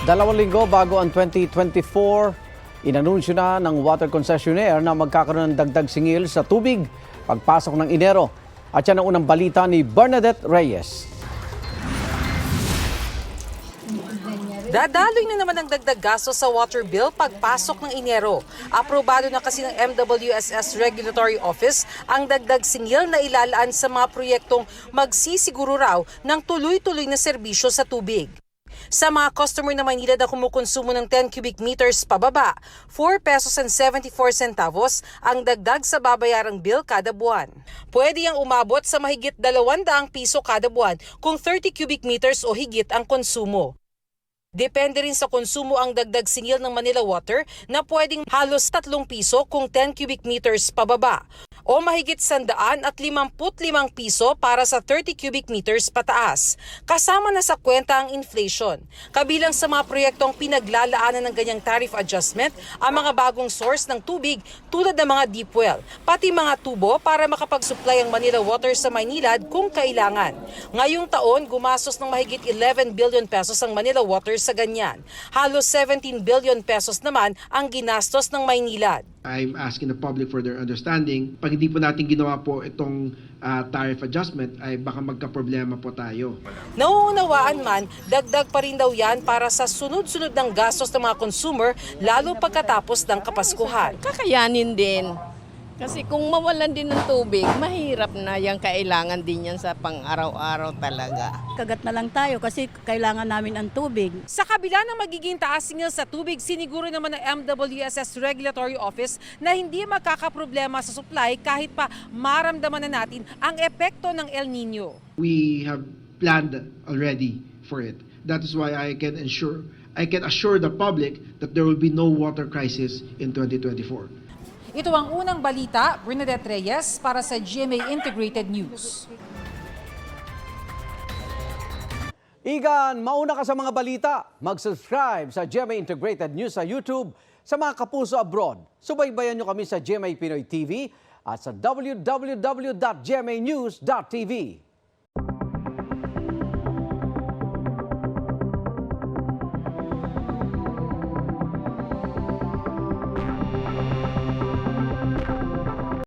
2 linggo bago ang 2024, inanunsyo na ng water concessionaire na magkakaroon ng dagdag singil sa tubig pagpasok ng Enero. At yan ang unang balita ni Bernadette Reyes. Dadaloy na naman ang dagdag gasto sa water bill pagpasok ng Enero. Aprobado na kasi ng MWSS Regulatory Office ang dagdag singil na ilalaan sa mga proyektong magsisiguro raw ng tuloy-tuloy na serbisyo sa tubig. Sa mga customer na Maynila na kumukonsumo ng 10 cubic meters pababa, 4 pesos and 74 centavos ang dagdag sa babayarang bill kada buwan. Pwede yang umabot sa mahigit 200 piso kada buwan kung 30 cubic meters o higit ang konsumo. Depende rin sa konsumo ang dagdag singil ng Manila Water na pwedeng halos 3 piso kung 10 cubic meters pababa o mahigit 155 piso para sa 30 cubic meters pataas. Kasama na sa kwenta ang inflation. Kabilang sa mga proyektong pinaglalaanan ng ganyang tariff adjustment ang mga bagong source ng tubig tulad ng mga deep well, pati mga tubo para makapag-supply ang Manila Water sa Maynilad kung kailangan. Ngayong taon, gumastos ng mahigit 11 billion pesos ang Manila Water sa ganyan. Halos 17 billion pesos naman ang ginastos ng Maynilad. I'm asking the public for their understanding. Pag hindi po natin ginawa po itong tariff adjustment, ay baka magka-problema po tayo. Nauunawaan man, dagdag pa rin daw yan para sa sunod-sunod ng gastos ng mga consumer, lalo pagkatapos ng Kapaskuhan. Kakayanin din. Kasi kung mawalan din ng tubig, mahirap na yan. Kailangan din yan sa pang-araw-araw talaga. Kagat na lang tayo kasi kailangan namin ang tubig. Sa kabila ng magiging taas singil sa tubig, siniguro naman ng MWSS Regulatory Office na hindi magkakaproblema sa supply kahit pa maramdaman na natin ang epekto ng El Nino. We have planned already for it. That is why I can assure the public that there will be no water crisis in 2024. Ito ang unang balita, Bernadette Reyes para sa GMA Integrated News. Igan, mauna ka sa mga balita. Mag-subscribe sa GMA Integrated News sa YouTube. Sa mga kapuso abroad, subaybayan nyo kami sa GMA Pinoy TV at sa www.gmanews.tv.